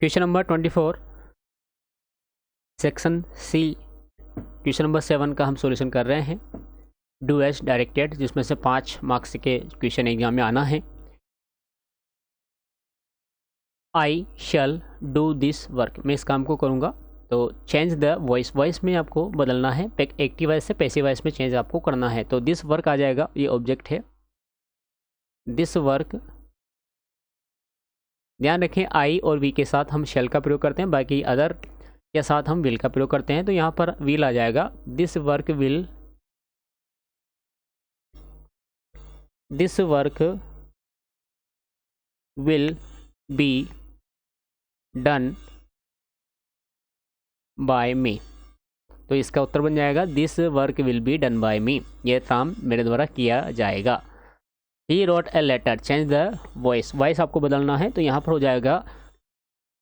Question number 24 section C question number 7 का हम solution कर रहे हैं। डू एज डायरेक्टेड, जिसमें से 5 मार्क्स के क्वेश्चन एग्जाम में आना है। आई शैल डू दिस वर्क, मैं इस काम को करूँगा। तो चेंज द वॉइस, वॉइस में आपको बदलना है, एक्टिव वॉइस से पैसिव वॉइस में चेंज आपको करना है। तो दिस वर्क आ जाएगा, ये ऑब्जेक्ट है दिस वर्क। ध्यान रखें आई और वी के साथ हम शेल का प्रयोग करते हैं, बाकी अदर के साथ हम विल का प्रयोग करते हैं। तो यहाँ पर विल आ जाएगा, this work will be done by me. तो इसका उत्तर बन जाएगा this work will be done by me, यह काम मेरे द्वारा किया जाएगा। He wrote a letter, change the voice, voice आपको बदलना है। तो यहाँ पर हो जाएगा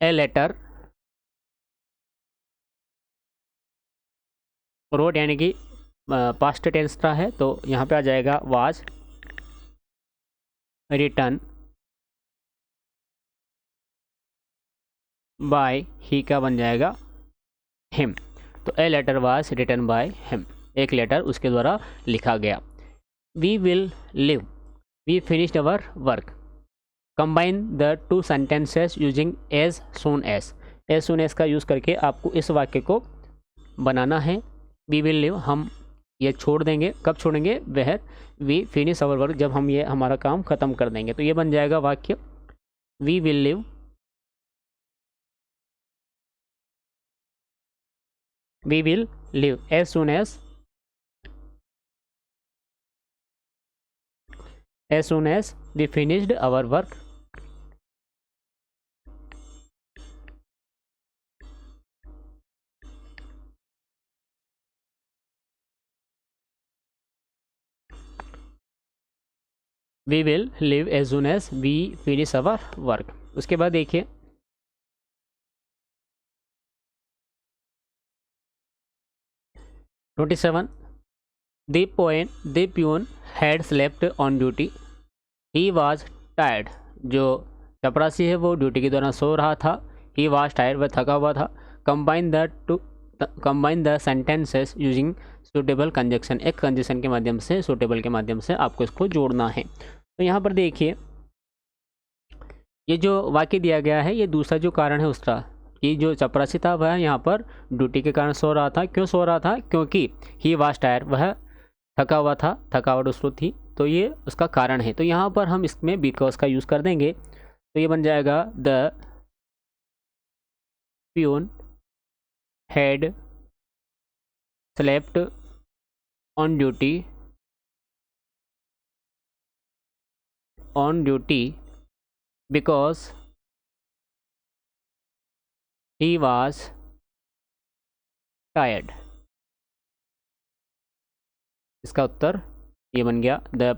ए लेटर, रोट यानी कि पास्ट टेंस का है, तो यहाँ पे आ जाएगा वाज रिटर्न बाय ही का बन जाएगा हिम। तो a letter was return by him, एक लेटर उसके द्वारा लिखा गया। We will live, we finished our work. Combine the two sentences using as soon as का यूज़ करके आपको इस वाक्य को बनाना है। वी विल लिव, हम ये छोड़ देंगे, कब छोड़ेंगे, वह वी फिनिश अवर वर्क, जब हम ये हमारा काम ख़त्म कर देंगे। तो ये बन जाएगा वाक्य we will live as soon as we finished our work. We will live as soon as we finish our work. उसके बाद देखिए 27, the peon had slept on duty, he was tired. जो चपरासी है वो ड्यूटी के दौरान सो रहा था। ही वाज टायर्ड, वह थका हुआ था। Combine the sentences using suitable conjunction, एक कंजक्शन के माध्यम से, सूटेबल के माध्यम से आपको इसको जोड़ना है। तो यहाँ पर देखिए ये जो वाक्य दिया गया है, ये दूसरा जो कारण है उसका, कि जो चपरासी था वह यहाँ पर ड्यूटी के कारण सो रहा था। क्यों सो रहा था? क्योंकि ही वाज टायर्ड, वह थका हुआ था, थकावट उसको थी, तो ये उसका कारण है। तो यहाँ पर हम इसमें बिकॉज का यूज़ कर देंगे। तो ये बन जाएगा the peon had slept on duty because he was tired. इसका उत्तर ये बन गया the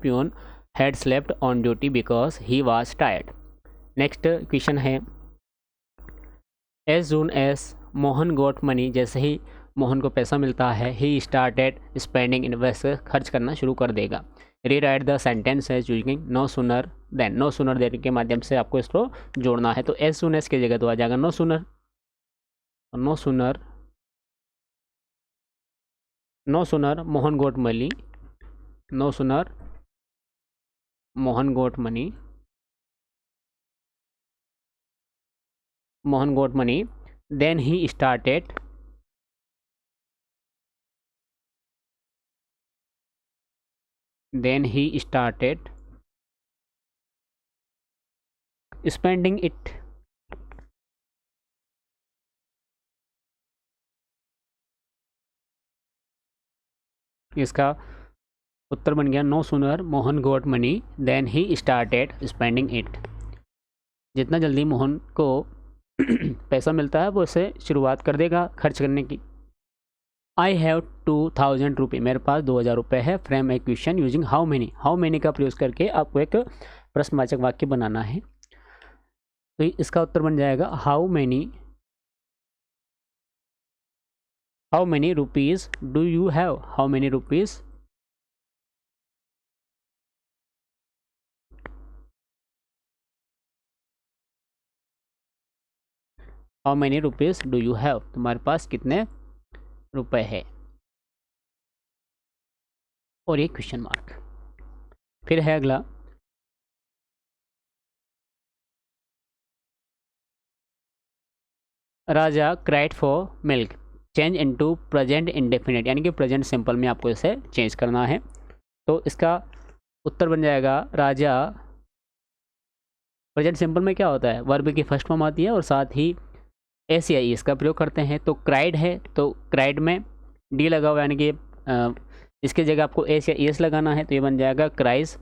peon had slept on duty because he was tired. Next question है as soon as Mohan got money, जैसे ही मोहन को पैसा मिलता है, ही स्टार्टेड स्पेंडिंग, इन्वेस्ट खर्च करना शुरू कर देगा। Rewrite the sentence as using no sooner than के माध्यम से आपको इसको जोड़ना है। तो एज सून एज की जगह तो आ जाएगा no sooner Mohan got money, no sooner Mohan got money than he started spending it. इसका उत्तर बन गया no sooner Mohan got money than he started spending it. जितना जल्दी मोहन को पैसा मिलता है वो इसे शुरुआत कर देगा खर्च करने की। आई हैव 2000 रुपये, मेरे पास 2000 रुपये है। Frame A question using how many का प्रयोग करके आपको एक प्रश्नवाचक वाक्य बनाना है। तो इसका उत्तर बन जाएगा how many rupees do you have, how many rupees how many rupees do you have, तुम्हारे पास कितने रुपए है, और ये क्वेश्चन मार्क। फिर है अगला, Raja cried for milk, change into present indefinite, यानी कि प्रेजेंट सिंपल में आपको इसे चेंज करना है। तो इसका उत्तर बन जाएगा राजा, प्रेजेंट सिंपल में क्या होता है, वर्ब की फर्स्ट फॉर्म आती है और साथ ही एस या ई इसका प्रयोग करते हैं। तो क्राइड है तो क्राइड में डी लगा हुआ, यानी कि इसके जगह आपको एस या ई एस लगाना है, तो ये बन जाएगा क्राइस,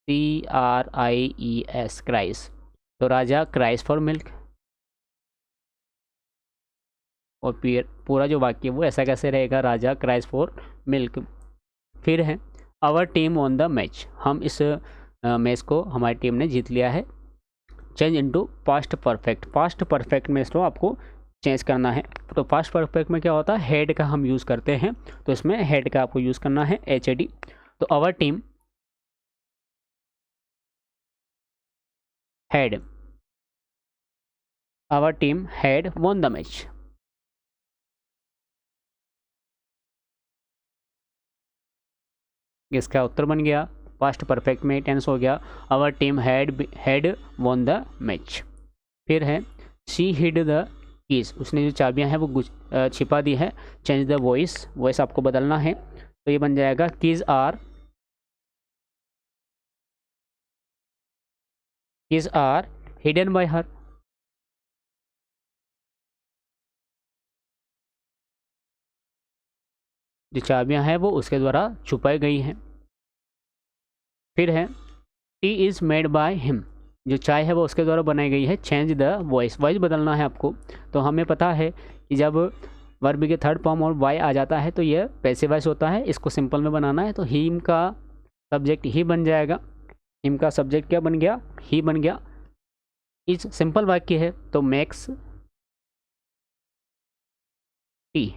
CRIES, क्राइस। तो राजा क्राइस फॉर मिल्क, और पूरा जो वाक्य वो ऐसा कैसे रहेगा, राजा क्राइस फॉर मिल्क। फिर है our team on the match, हम इस मैच को हमारी टीम ने जीत लिया है। Change into past perfect, past perfect में इसको आपको चेंज करना है। तो पास्ट परफेक्ट में क्या होता है, हेड का हम यूज़ करते हैं, तो इसमें हेड का आपको यूज़ करना है, HAD। तो our team had, our team had won the match. इसका उत्तर बन गया, पास्ट परफेक्ट में टेंस हो गया, our team had won the match. फिर है शी हिड द कीज, उसने जो चाबियां हैं वो छिपा दी है। चेंज द वॉइस, वॉइस आपको बदलना है, तो ये बन जाएगा keys are hidden by her. जो चाबियां हैं वो उसके द्वारा छुपाई गई हैं। फिर है T is made by him, जो चाय है वो उसके द्वारा बनाई गई है। चेंज द वॉइस, वॉइस बदलना है आपको। तो हमें पता है कि जब वर्ब के थर्ड फॉर्म और वाई आ जाता है तो यह पैसिव वॉइस होता है, इसको सिंपल में बनाना है। तो हिम का सब्जेक्ट ही बन जाएगा, हिम का सब्जेक्ट क्या बन गया, ही बन गया। इस सिंपल वाक्य है तो मेक्स टी,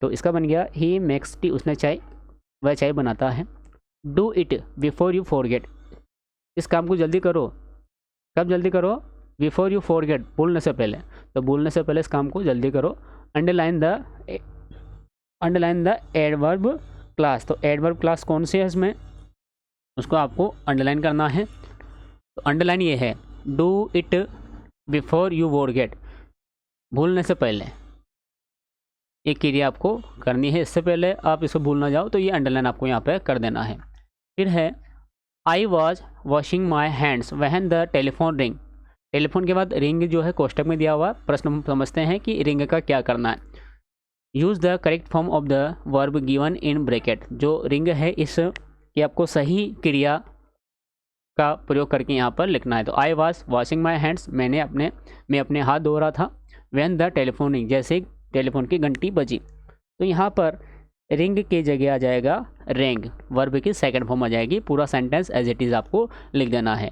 तो इसका बन गया ही मेक्स टी, उसने चाय, वह चाय बनाता है। Do it before you forget, इस काम को जल्दी करो, कब जल्दी करो, बिफोर यू फॉरगेट, भूलने से पहले, तो भूलने से पहले इस काम को जल्दी करो। अंडरलाइन द एडवर्ब क्लास, तो एडवर्ब क्लास कौन सी है इसमें, उसको आपको अंडरलाइन करना है। तो अंडरलाइन ये है, do it before you forget, भूलने से पहले एक क्रिया आपको करनी है, इससे पहले आप इसको भूल ना जाओ, तो ये अंडरलाइन आपको यहाँ पे कर देना है। फिर है I was washing my hands when the telephone ring, telephone के बाद रिंग जो है कोष्टक में दिया हुआ, प्रश्न हम समझते हैं कि रिंग का क्या करना है। Use the correct form of the verb given in bracket, जो रिंग है इस कि आपको सही क्रिया का प्रयोग करके यहाँ पर लिखना है। तो I was washing my hands, मैं अपने हाथ धो रहा था। व्हेन द टेलीफोन रिंग, जैसे टेलीफोन की घंटी बजी, तो यहाँ पर रिंग की जगह आ जाएगा रेंग, वर्ब की सेकंड फॉर्म आ जाएगी। पूरा सेंटेंस एज इट इज़ आपको लिख देना है।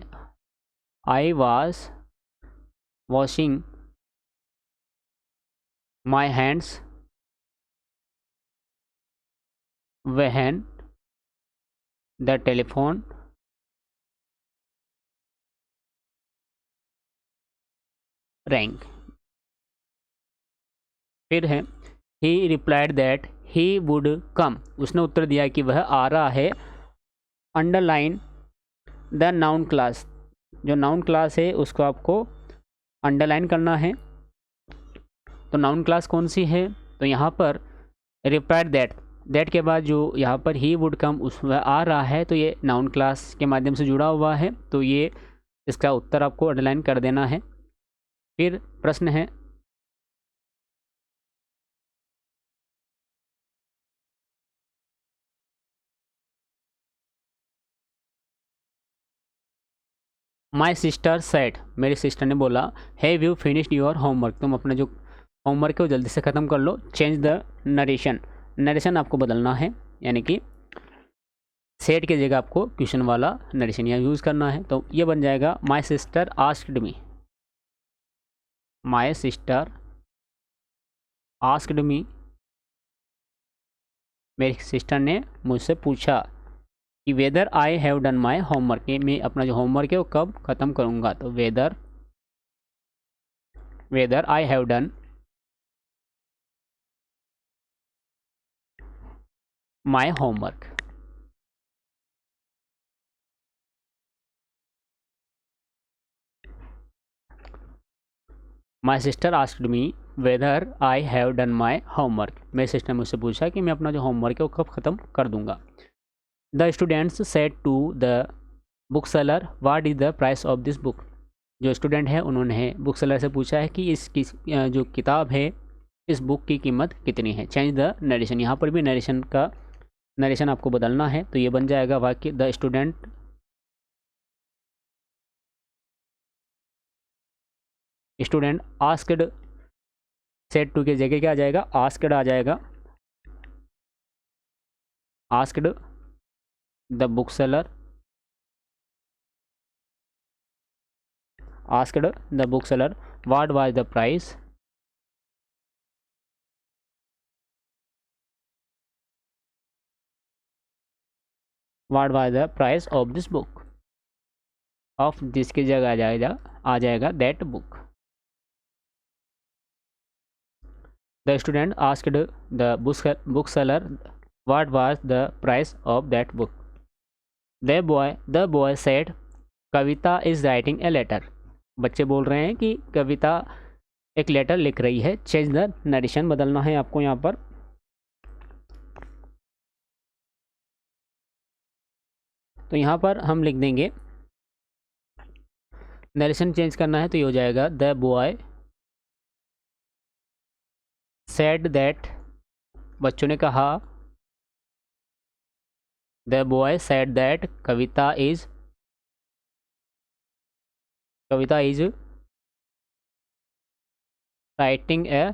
I was washing my hands when the telephone wrong. फिर है ही replied that he would come, उसने उत्तर दिया कि वह आ रहा है। अंडरलाइन द नाउन क्लास, जो नाउन क्लास है उसको आपको अंडरलाइन करना है। तो नाउन क्लास कौन सी है, तो यहाँ पर रिप्लाइड दैट के बाद जो यहाँ पर ही वुड कम उस वह आ रहा है, तो ये नाउन क्लास के माध्यम से जुड़ा हुआ है, तो ये इसका उत्तर आपको अंडरलाइन कर देना है। फिर प्रश्न है माई सिस्टर सेड, मेरी सिस्टर ने बोला, have you finished your homework, तुम अपना जो होमवर्क है वो जल्दी से ख़त्म कर लो। चेंज द नरेशन, नरेशन आपको बदलना है, यानी कि सेड की जगह आपको क्वेश्चन वाला नरेशन यहाँ यूज़ करना है। तो ये बन जाएगा my sister asked me, my sister asked me, मेरी सिस्टर ने मुझसे पूछा कि whether I have done my homework, मैं अपना जो होमवर्क है वो कब ख़त्म करूँगा। तो weather whether I have done my homework. My sister asked me whether I have done my homework. मेरी सिस्टर ने मुझसे पूछा कि मैं अपना जो होमवर्क है वो कब ख़त्म कर दूंगा. The students said to the bookseller, what is the price of this book? जो स्टूडेंट है उन्होंने बुक सेलर से पूछा है कि इस जो किताब है इस बुक की कीमत कितनी है. चेंज द नरेशन, यहाँ पर भी नरेशन आपको बदलना है. तो ये बन जाएगा वाक्य the student asked, said to की जगह क्या आ जाएगा, आस्क्ड आ जाएगा. Asked the bookseller, asked the bookseller what was the price of this book. of जिसकी जगह आ जाएगा that book. The student asked the bookseller what was the price of that book. The boy said Kavita is writing a letter. बच्चे बोल रहे हैं कि कविता एक letter लिख रही है. चेंज द नरेशन बदलना है आपको यहाँ पर. तो यहाँ पर हम लिख देंगे, नरेशन चेंज करना है तो ये हो जाएगा द बॉय सेड दैट, बच्चों ने कहा, the boy said that Kavita is writing a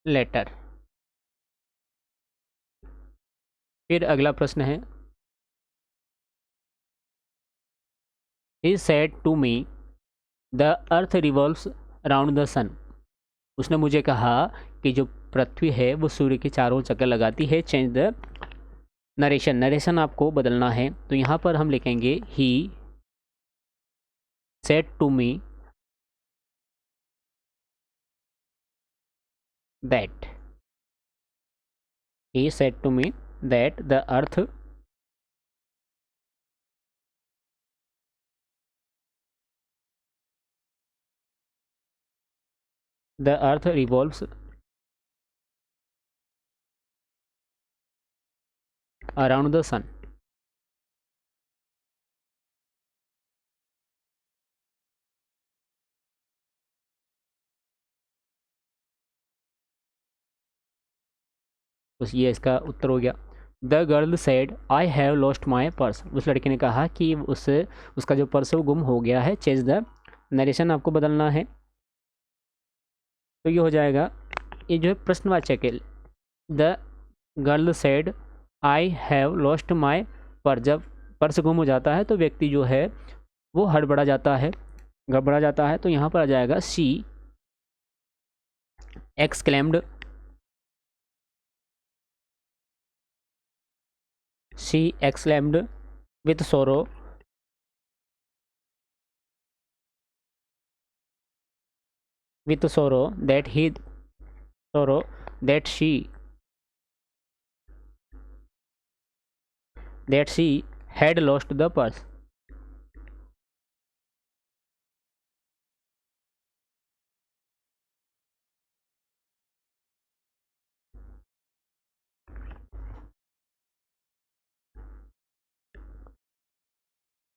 letter. फिर अगला प्रश्न है, he said to me the earth revolves around the sun. उसने मुझे कहा कि जो पृथ्वी है वो सूर्य के चारों चक्कर लगाती है. चेंज द नरेशन आपको बदलना है. तो यहाँ पर हम लिखेंगे ही said to me that the earth revolves around the sun. तो ये इसका उत्तर हो गया. The girl said I have lost my purse. उस लड़के ने कहा कि उसका जो पर्स है वो गुम हो गया है. चेंज द नरेशन आपको बदलना है. तो ये हो जाएगा, ये जो है प्रश्नवाचक है. The girl said I have lost my purse. जब पर्स गुम हो जाता है तो व्यक्ति जो है वो गड़बड़ा जाता है. तो यहाँ पर आ जाएगा she exclaimed with sorrow that she had lost the purse.